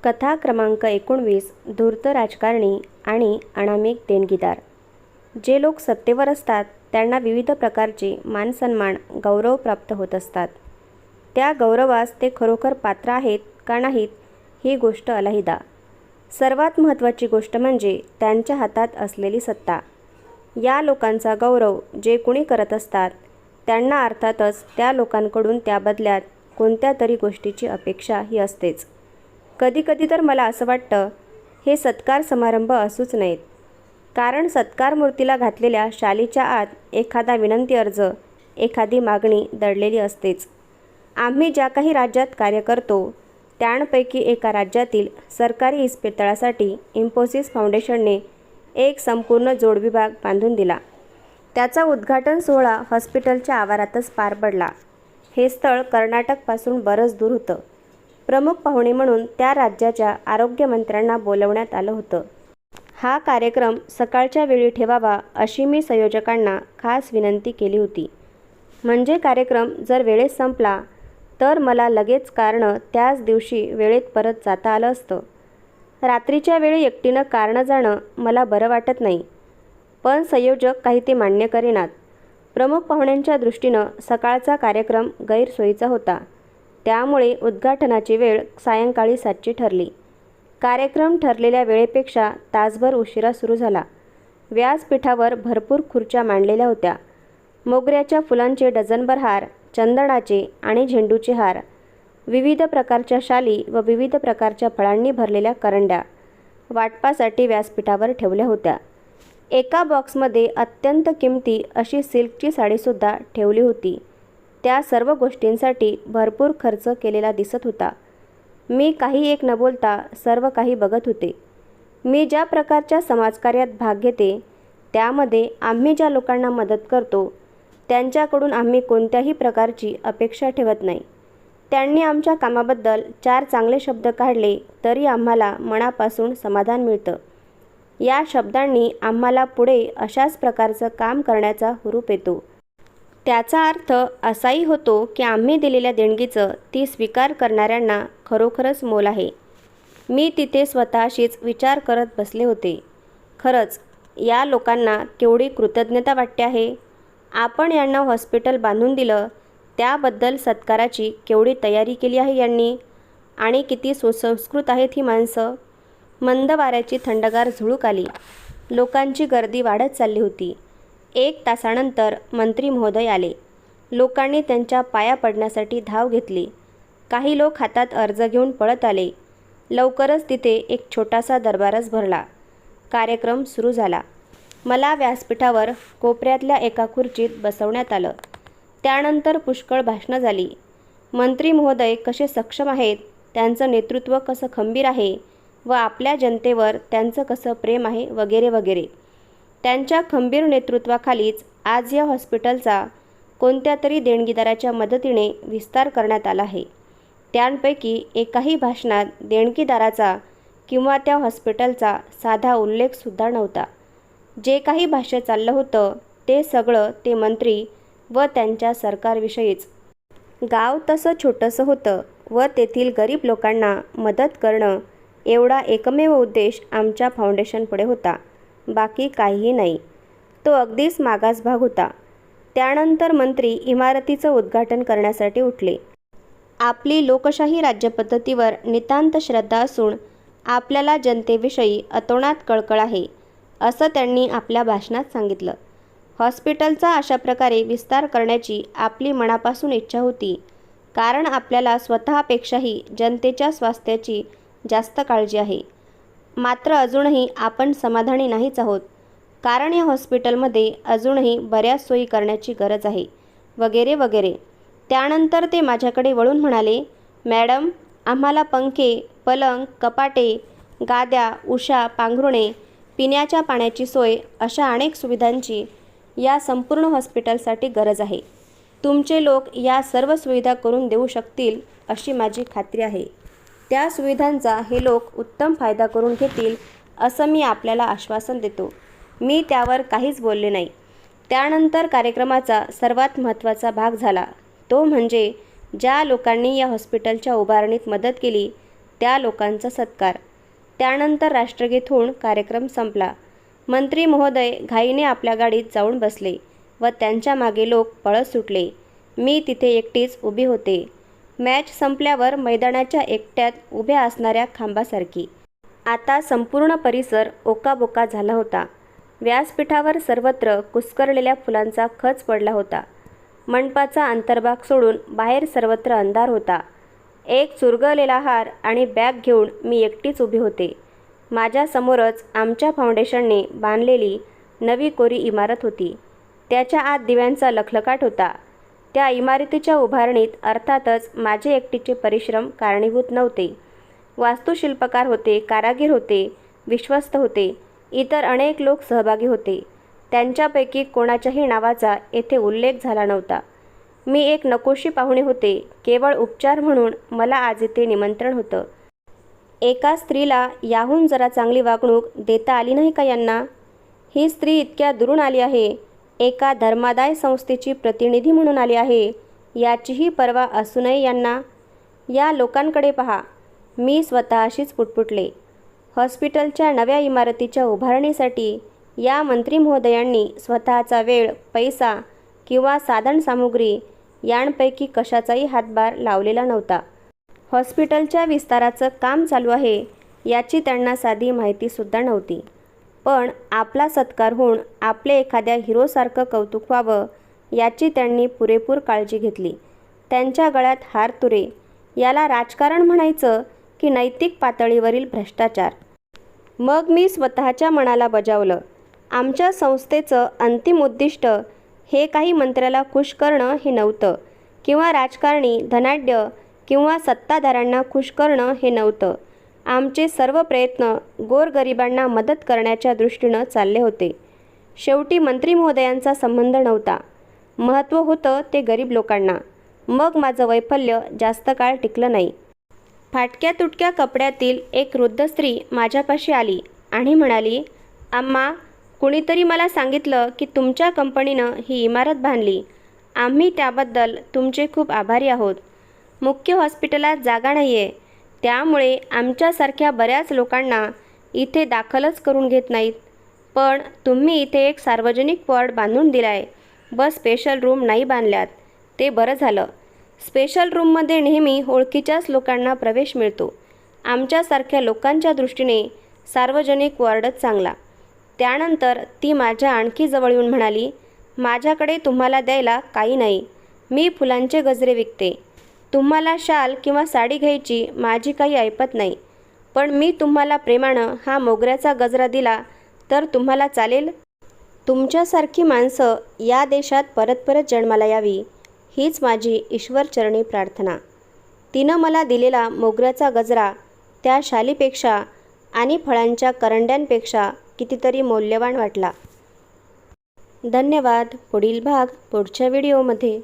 कथा क्रमांक 19. धूर्त राजकारणी आणि अनामिक देणगीदार. जे लोक सत्तेवर असतात त्यांना विविध प्रकारचे मानसन्मान गौरव प्राप्त होत असतात. त्या गौरवास ते खरोखर पात्र आहेत का नाहीत ही गोष्ट अलहिदा. सर्वात महत्त्वाची गोष्ट म्हणजे त्यांच्या हातात असलेली सत्ता. या लोकांचा गौरव जे कुणी करत असतात त्यांना अर्थातच त्या लोकांकडून त्या बदल्यात कोणत्या तरी गोष्टीची अपेक्षा ही असतेच. कधीकधी तर मला असं वाटतं हे सत्कार समारंभ असूच नयेत, कारण सत्कार मूर्तीला घातलेल्या शालीच्या आत एखादा विनंती अर्ज, एखादी मागणी दडलेली असतेच. आम्ही ज्या काही राज्यात कार्य करतो त्यांपैकी एका राज्यातील सरकारी इस्पितळासाठी इन्फोसिस फाउंडेशनने एक संपूर्ण जोडविभाग बांधून दिला. त्याचा उद्घाटन सोहळा हॉस्पिटलच्या आवारातच पार पडला. हे स्थळ कर्नाटकपासून बरंच दूर होतं. प्रमुख पाहुणे म्हणून त्या राज्याच्या आरोग्यमंत्र्यांना बोलवण्यात आलं होतं. हा कार्यक्रम सकाळच्या वेळी ठेवावा अशी मी संयोजकांना खास विनंती केली होती. म्हणजे कार्यक्रम जर वेळेत संपला तर मला लगेच कारणं त्याच दिवशी वेळेत परत जाता आलं असतं. रात्रीच्या वेळी एकटीनं कारणं जाणं मला बरं वाटत नाही, पण संयोजक काही ते मान्य करेनात. प्रमुख पाहुण्यांच्या दृष्टीनं सकाळचा कार्यक्रम गैरसोयीचा होता, त्यामुळे उद्घाटनाची वेळ सायंकाळी 7ची ठरली. कार्यक्रम ठरलेल्या वेळेपेक्षा तासभर उशिरा सुरू झाला. व्यासपीठावर भरपूर खुर्च्या मांडलेल्या होत्या. मोगऱ्याच्या फुलांचे डझनभर हार, चंदनाचे आणि झेंडूचे हार, विविध प्रकारच्या शाली व विविध प्रकारच्या फळांनी भरलेल्या करंड्या वाटपासाठी व्यासपीठावर ठेवल्या होत्या. एका बॉक्समध्ये अत्यंत किमती अशी सिल्कची साडीसुद्धा ठेवली होती. त्या सर्व गोष्टींसाठी भरपूर खर्च केलेला दिसत होता. मी काही एक न बोलता सर्व काही बघत होते. मी ज्या प्रकारच्या समाजकार्यात भाग घेते त्यामध्ये आम्ही ज्या लोकांना मदत करतो त्यांच्याकडून आम्ही कोणत्याही प्रकारची अपेक्षा ठेवत नाही. त्यांनी आमच्या कामाबद्दल 4 चांगले शब्द काढले तरी आम्हाला मनापासून समाधान मिळतं. या शब्दांनी आम्हाला पुढे अशाच प्रकारचं काम करण्याचा हुरूप येतो. त्याचा अर्थ असाही होतो की आम्ही दिलेल्या देणगीचं ती स्वीकार करणाऱ्यांना खरोखरच मोल आहे. मी तिथे स्वतःशीच विचार करत बसले होते. खरंच या लोकांना केवढी कृतज्ञता वाटते आहे. आपण यांना हॉस्पिटल बांधून दिलं त्याबद्दल सत्काराची केवढी तयारी केली आहे यांनी, आणि किती सुसंस्कृत आहेत ही माणसं. मंद वाऱ्याची थंडगार झुळूक आली. लोकांची गर्दी वाढत चालली होती. 1 तासानंतर मंत्री महोदय आले. लोकांनी त्यांच्या पाया पडण्यासाठी धाव घेतली. काही लोक हातात अर्ज घेऊन पळत आले. लवकरच तिथे एक छोटासा दरबारच भरला. कार्यक्रम सुरू झाला. मला व्यासपीठावर कोपऱ्यातल्या एका खुर्चीत बसवण्यात आलं. त्यानंतर पुष्कळ भाषणं झाली. मंत्री महोदय कसे सक्षम आहेत, त्यांचं नेतृत्व कसं खंबीर आहे व आपल्या जनतेवर त्यांचं कसं प्रेम आहे वगैरे वगैरे. त्यांच्या खंबीर नेतृत्वाखालीच आज या हॉस्पिटलचा कोणत्या तरी देणगीदाराच्या मदतीने विस्तार करण्यात आला आहे. त्यांपैकी एकाही भाषणात देणगीदाराचा किंवा त्या हॉस्पिटलचा साधा उल्लेखसुद्धा नव्हता. जे काही भाष्य चाललं होतं ते सगळं ते मंत्री व त्यांच्या सरकारविषयीच. गाव तसं छोटंसं होतं व तेथील गरीब लोकांना मदत करणं एवढा एकमेव उद्देश आमच्या फाउंडेशनपुढे होता. बाकी काहीही नाही. तो अगदीच मागास भाग होता. त्यानंतर मंत्री इमारतीचं उद्घाटन करण्यासाठी उठले. आपली लोकशाही राज्यपद्धतीवर नितांत श्रद्धा असून आपल्याला जनतेविषयी अतोनात कळकळ आहे असं त्यांनी आपल्या भाषणात सांगितलं. हॉस्पिटलचा अशा प्रकारे विस्तार करण्याची आपली मनापासून इच्छा होती, कारण आपल्याला स्वतःपेक्षाही जनतेच्या स्वास्थ्याची जास्त काळजी आहे. मात्र अजूनही आपण समाधानी नाहीच आहोत, कारण या हॉस्पिटलमध्ये अजूनही बऱ्याच सोयी करण्याची गरज आहे वगैरे वगैरे. त्यानंतर ते माझ्याकडे वळून म्हणाले, मॅडम, आम्हाला पंखे, पलंग, कपाटे, गाद्या, उशा, पांघरुणे, पिण्याच्या पाण्याची सोय अशा अनेक सुविधांची या संपूर्ण हॉस्पिटलसाठी गरज आहे. तुमचे लोक या सर्व सुविधा करून देऊ शकतील अशी माझी खात्री आहे. त्या सुविधांचा हे लोक उत्तम फायदा करून घेतील असं मी आपल्याला आश्वासन देतो. मी त्यावर काहीच बोलले नाही. त्यानंतर कार्यक्रमाचा सर्वात महत्त्वाचा भाग झाला. तो म्हणजे ज्या लोकांनी या हॉस्पिटलच्या उभारणीत मदत केली त्या लोकांचा सत्कार. त्यानंतर राष्ट्रगीत होऊन कार्यक्रम संपला. मंत्री महोदय घाईने आपल्या गाडीत जाऊन बसले व त्यांच्या मागे लोक पळत सुटले. मी तिथे एकटीच उभी होते, मॅच संपल्यावर मैदानाच्या एकट्यात उभ्या असणाऱ्या खांबासारखी. आता संपूर्ण परिसर ओकाबोका झाला होता. व्यासपीठावर सर्वत्र कुस्करलेल्या फुलांचा खच पडला होता. मंडपाचा अंतर्भाग सोडून बाहेर सर्वत्र अंधार होता. एक चुरगळलेला हार आणि बॅग घेऊन मी एकटीच उभी होते. माझ्या समोरच आमच्या फाउंडेशनने बांधलेली नवी कोरी इमारत होती. त्याच्या आत दिव्यांचा लखलखाट होता. त्या इमारतीच्या उभारणीत अर्थातच माझे एकटीचे परिश्रम कारणीभूत नव्हते. वास्तुशिल्पकार होते, कारागीर होते, विश्वस्त होते, इतर अनेक लोक सहभागी होते. त्यांच्यापैकी कोणाच्याही नावाचा येथे उल्लेख झाला नव्हता. मी एक नकोशी पाहुणे होते. केवळ उपचार म्हणून मला आज इथे निमंत्रण होतं. एका स्त्रीला याहून जरा चांगली वागणूक देता आली नाही का यांना? ही स्त्री इतक्या दुरून आली आहे, एका धर्मादाय संस्थेची प्रतिनिधी म्हणून आली आहे, याचीही पर्वा असू नये यांना? या लोकांकडे पहा. मी स्वतःशीच पुटपुटले. हॉस्पिटलच्या नव्या इमारतीच्या उभारणीसाठी या मंत्री महोदयांनी स्वतःचा वेळ, पैसा किंवा साधनसामुग्री यांपैकी कशाचाही हातभार लावलेला नव्हता. हॉस्पिटलच्या विस्ताराचं काम चालू आहे याची त्यांना साधी माहितीसुद्धा नव्हती. पण आपला सत्कार होऊन आपले एखाद्या हिरोसारखं कौतुक व्हावं याची त्यांनी पुरेपूर काळजी घेतली. त्यांच्या गळ्यात हार तुरे. याला राजकारण म्हणायचं की नैतिक पातळीवरील भ्रष्टाचार? मग मी स्वतःच्या मनाला बजावलं. आमच्या संस्थेचं अंतिम उद्दिष्ट हे काही मंत्र्याला खुश करणं हे नव्हतं, किंवा राजकारणी, धनाढ्य किंवा सत्ताधाऱ्यांना खुश करणं हे नव्हतं. आमचे सर्व प्रयत्न गोरगरिबांना मदत करण्याच्या दृष्टीनं चालले होते. शेवटी मंत्री महोदयांचा संबंध नव्हता. महत्त्व होतं ते गरीब लोकांना. मग माझं वैफल्य जास्त काळ टिकलं नाही. फाटक्या तुटक्या कपड्यातील एक वृद्ध स्त्री माझ्यापाशी आली आणि म्हणाली, "अम्मा, कुणीतरी मला सांगितलं की तुमच्या कंपनीनं ही इमारत बांधली. आम्ही त्याबद्दल तुमचे खूप आभारी आहोत. मुख्य हॉस्पिटलात जागा नाही आहे, त्यामुळे आमच्यासारख्या बऱ्याच लोकांना इथे दाखलच करून घेत नाहीत. पण तुम्ही इथे एक सार्वजनिक वॉर्ड बांधून दिलाय. बस स्पेशल रूम नाही बांधल्यात. ते बरं झालं. स्पेशल रूममध्ये नेहमी ओळखीच्याच लोकांना प्रवेश मिळतो. आमच्यासारख्या लोकांच्या दृष्टीने सार्वजनिक वॉर्डच चांगला." त्यानंतर ती माझ्या आणखी जवळ येऊन म्हणाली, "माझ्याकडे तुम्हाला द्यायला काही नाही. मी फुलांचे गजरे विकते. तुम्हाला शाल किंवा साडी घ्यायची माझी काही ऐपत नाही. पण मी तुम्हाला प्रेमानं हा मोगऱ्याचा गजरा दिला तर तुम्हाला चालेल?" तुमच्यासारखी माणसं या देशात परत परत जन्माला यावी, हीच माझी ईश्वरचरणी प्रार्थना. तिनं मला दिलेला मोगऱ्याचा गजरा त्या शालीपेक्षा आणि फळांच्या करंड्यांपेक्षा कितीतरी मौल्यवान वाटला. धन्यवाद. पुढील भाग पुढच्या व्हिडिओमध्ये.